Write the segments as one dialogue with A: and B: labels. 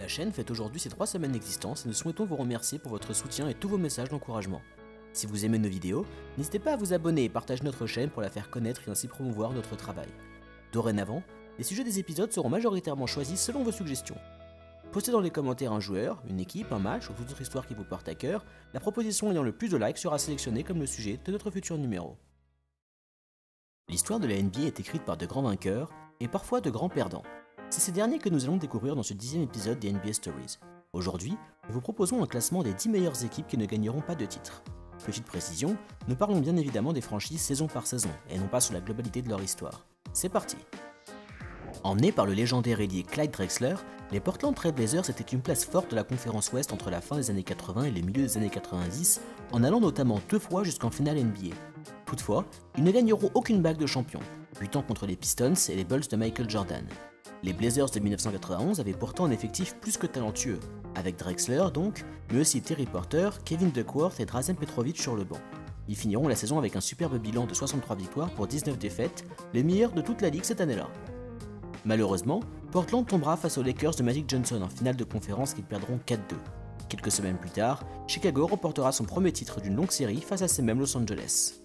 A: La chaîne fête aujourd'hui ses 3 semaines d'existence et nous souhaitons vous remercier pour votre soutien et tous vos messages d'encouragement. Si vous aimez nos vidéos, n'hésitez pas à vous abonner et partager notre chaîne pour la faire connaître et ainsi promouvoir notre travail. Dorénavant, les sujets des épisodes seront majoritairement choisis selon vos suggestions. Postez dans les commentaires un joueur, une équipe, un match ou toute autre histoire qui vous porte à cœur, la proposition ayant le plus de likes sera sélectionnée comme le sujet de notre futur numéro. L'histoire de la NBA est écrite par de grands vainqueurs et parfois de grands perdants. C'est ces derniers que nous allons découvrir dans ce 10e épisode des NBA Stories. Aujourd'hui, nous vous proposons un classement des 10 meilleures équipes qui ne gagneront pas de titre. Petite précision, nous parlons bien évidemment des franchises saison par saison, et non pas sur la globalité de leur histoire. C'est parti! Emmenés par le légendaire ailier Clyde Drexler, les Portland Trail Blazers étaient une place forte de la conférence Ouest entre la fin des années 80 et le milieu des années 90, en allant notamment 2 fois jusqu'en finale NBA. Toutefois, ils ne gagneront aucune bague de champion, luttant contre les Pistons et les Bulls de Michael Jordan. Les Blazers de 1991 avaient pourtant un effectif plus que talentueux, avec Drexler donc, mais aussi Terry Porter, Kevin Duckworth et Drazen Petrovic sur le banc. Ils finiront la saison avec un superbe bilan de 63 victoires pour 19 défaites, les meilleurs de toute la ligue cette année-là. Malheureusement, Portland tombera face aux Lakers de Magic Johnson en finale de conférence qu'ils perdront 4-2. Quelques semaines plus tard, Chicago remportera son premier titre d'une longue série face à ces mêmes Los Angeles.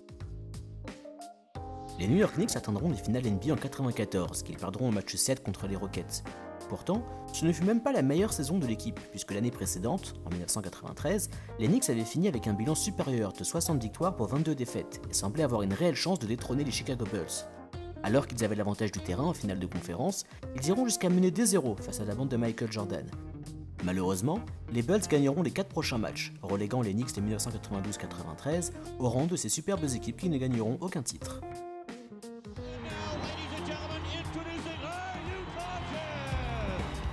A: Les New York Knicks atteindront les finales NBA en 94, qu'ils perdront au match 7 contre les Rockets. Pourtant, ce ne fut même pas la meilleure saison de l'équipe, puisque l'année précédente, en 1993, les Knicks avaient fini avec un bilan supérieur de 60 victoires pour 22 défaites, et semblaient avoir une réelle chance de détrôner les Chicago Bulls. Alors qu'ils avaient l'avantage du terrain en finale de conférence, ils iront jusqu'à mener 2-0 face à la bande de Michael Jordan. Malheureusement, les Bulls gagneront les 4 prochains matchs, reléguant les Knicks de 1992-93 au rang de ces superbes équipes qui ne gagneront aucun titre.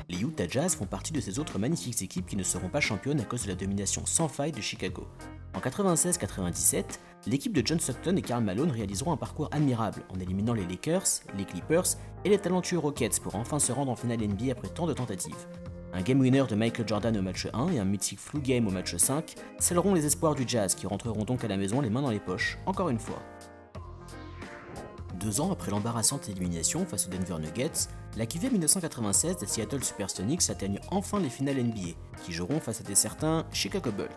A: Les Utah Jazz font partie de ces autres magnifiques équipes qui ne seront pas championnes à cause de la domination sans faille de Chicago. En 96-97, l'équipe de John Stockton et Karl Malone réaliseront un parcours admirable en éliminant les Lakers, les Clippers et les talentueux Rockets pour enfin se rendre en finale NBA après tant de tentatives. Un game winner de Michael Jordan au match 1 et un mythique flu game au match 5 scelleront les espoirs du Jazz qui rentreront donc à la maison les mains dans les poches, encore une fois. 2 ans après l'embarrassante élimination face aux Denver Nuggets, la QV 1996 des Seattle Supersonics atteignent enfin les finales NBA, qui joueront face à des certains Chicago Bulls.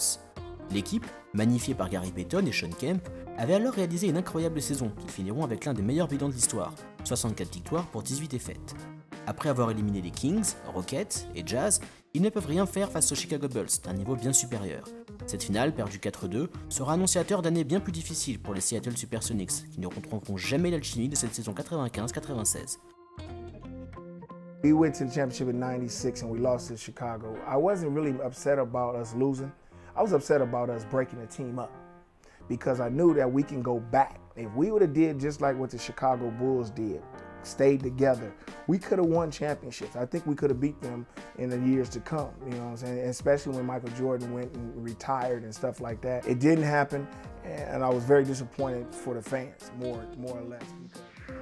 A: L'équipe, magnifiée par Gary Payton et Shawn Kemp, avait alors réalisé une incroyable saison qu'ils finiront avec l'un des meilleurs bilans de l'histoire, 64 victoires pour 18 défaites. Après avoir éliminé les Kings, Rockets et Jazz, ils ne peuvent rien faire face aux Chicago Bulls d'un niveau bien supérieur. Cette finale, perdue 4-2, sera annonciateur d'années bien plus difficiles pour les Seattle Supersonics, qui ne retrouveront jamais l'alchimie de cette saison 95-96.
B: We went to the championship in '96 and we lost to Chicago. I wasn't really upset about us losing. I was upset about us breaking the team up because I knew that we can go back. If we would have did just like what the Chicago Bulls did, stayed together, we could have won championships. I think we could have beat them in the years to come, you know what I'm saying? Especially when Michael Jordan went and retired and stuff like that. It didn't happen and I was very disappointed for the fans, more or less.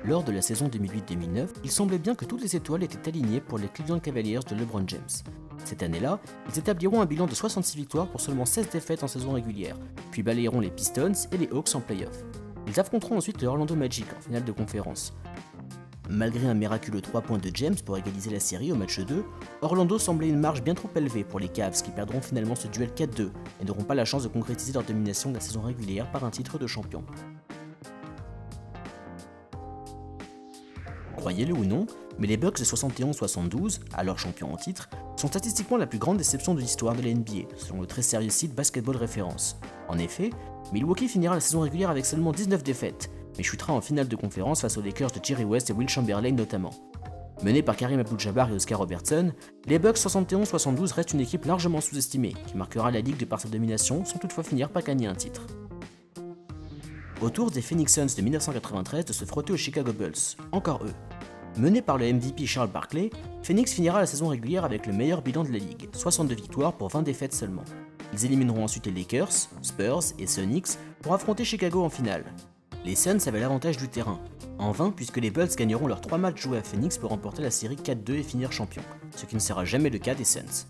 A: Lors de la saison 2008-2009, il semblait bien que toutes les étoiles étaient alignées pour les Cleveland Cavaliers de LeBron James. Cette année-là, ils établiront un bilan de 66 victoires pour seulement 16 défaites en saison régulière, puis balayeront les Pistons et les Hawks en play-off. Ils affronteront ensuite le Orlando Magic en finale de conférence. Malgré un miraculeux 3 points de James pour égaliser la série au match 2, Orlando semblait une marge bien trop élevée pour les Cavs qui perdront finalement ce duel 4-2 et n'auront pas la chance de concrétiser leur domination de la saison régulière par un titre de champion. Croyez-le ou non, mais les Bucks de 71-72, alors champions en titre, sont statistiquement la plus grande déception de l'histoire de la NBA, selon le très sérieux site Basketball Reference. En effet, Milwaukee finira la saison régulière avec seulement 19 défaites, mais chutera en finale de conférence face aux Lakers de Jerry West et Will Chamberlain notamment. Menés par Kareem Abdul-Jabbar et Oscar Robertson, les Bucks 71-72 restent une équipe largement sous-estimée, qui marquera la ligue de par sa domination sans toutefois finir par gagner un titre. Au tour des Phoenix Suns de 1993 de se frotter aux Chicago Bulls, encore eux. Mené par le MVP Charles Barkley, Phoenix finira la saison régulière avec le meilleur bilan de la ligue, 62 victoires pour 20 défaites seulement. Ils élimineront ensuite les Lakers, Spurs et Sonics pour affronter Chicago en finale. Les Suns avaient l'avantage du terrain, en vain puisque les Bulls gagneront leurs 3 matchs joués à Phoenix pour remporter la série 4-2 et finir champion, ce qui ne sera jamais le cas des Suns.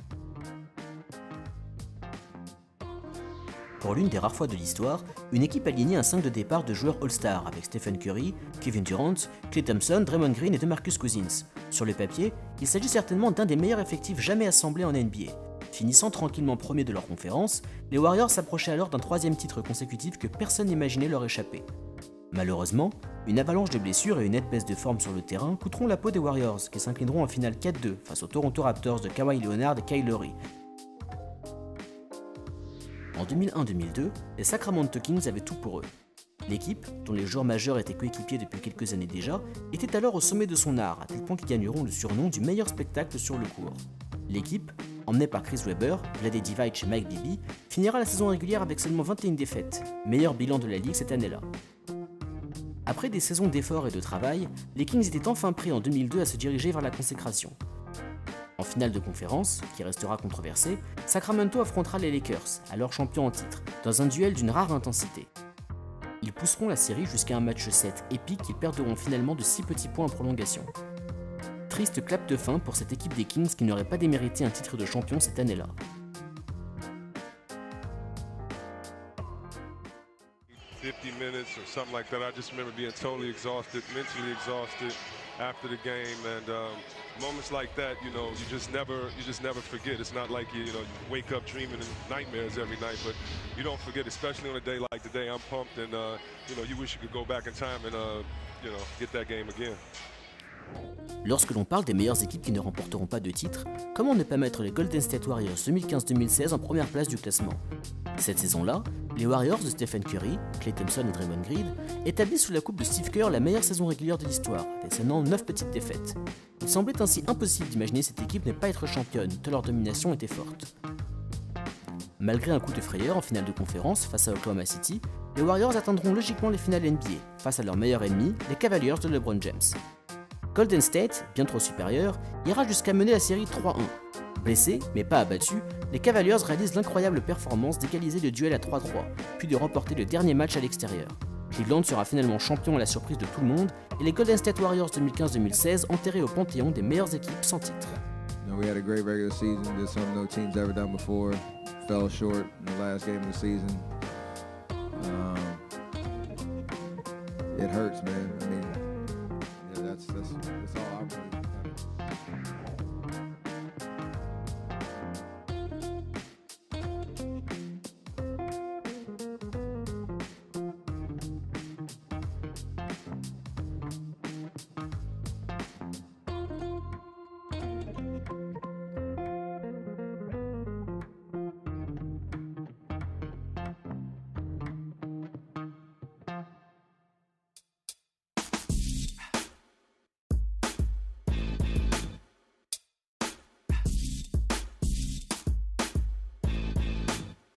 A: Pour l'une des rares fois de l'histoire, une équipe alignait un 5 de départ de joueurs All-Star avec Stephen Curry, Kevin Durant, Klay Thompson, Draymond Green et DeMarcus Cousins. Sur le papier, il s'agit certainement d'un des meilleurs effectifs jamais assemblés en NBA. Finissant tranquillement premier de leur conférence, les Warriors s'approchaient alors d'un 3e titre consécutif que personne n'imaginait leur échapper. Malheureusement, une avalanche de blessures et une nette baisse de forme sur le terrain coûteront la peau des Warriors, qui s'inclineront en finale 4-2 face aux Toronto Raptors de Kawhi Leonard et Kyle Lowry. En 2001-2002, les Sacramento Kings avaient tout pour eux. L'équipe, dont les joueurs majeurs étaient coéquipiers depuis quelques années déjà, était alors au sommet de son art, à tel point qu'ils gagneront le surnom du meilleur spectacle sur le court. L'équipe, emmenée par Chris Webber, Vlade Divac et Mike Bibby, finira la saison régulière avec seulement 21 défaites, meilleur bilan de la ligue cette année-là. Après des saisons d'efforts et de travail, les Kings étaient enfin prêts en 2002 à se diriger vers la consécration. En finale de conférence, qui restera controversée, Sacramento affrontera les Lakers, alors champions en titre, dans un duel d'une rare intensité. Ils pousseront la série jusqu'à un match 7 épique qu'ils perdront finalement de 6 petits points en prolongation. Triste clap de fin pour cette équipe des Kings qui n'aurait pas démérité un titre de champion cette année-là.
C: Minutes or something like that. I just remember being totally exhausted, mentally exhausted after the game, and moments like that, you know, you just never forget. It's not like you wake up dreaming in nightmares every night, but you don't forget, especially on a day like today. I'm pumped, and you wish you could go back in time and get that game again.
A: Lorsque l'on parle des meilleures équipes qui ne remporteront pas de titre, comment ne pas mettre les Golden State Warriors 2015-2016 en première place du classement? Cette saison-là, les Warriors de Stephen Curry, Klay Thompson et Draymond Green établissent sous la coupe de Steve Kerr la meilleure saison régulière de l'histoire, avec seulement 9 petites défaites. Il semblait ainsi impossible d'imaginer cette équipe ne pas être championne, tant leur domination était forte. Malgré un coup de frayeur en finale de conférence face à Oklahoma City, les Warriors atteindront logiquement les finales NBA, face à leur meilleur ennemi, les Cavaliers de LeBron James. Golden State, bien trop supérieur, ira jusqu'à mener la série 3-1. Blessés, mais pas abattus, les Cavaliers réalisent l'incroyable performance d'égaliser le duel à 3-3, puis de remporter le dernier match à l'extérieur. Cleveland sera finalement champion à la surprise de tout le monde, et les Golden State Warriors 2015-2016 enterrés au panthéon des meilleures équipes sans titre.
D: We had a great regular season, did something no team's ever done before, fell short in the last game of the season. It hurts, man. I mean, yeah, that's all I really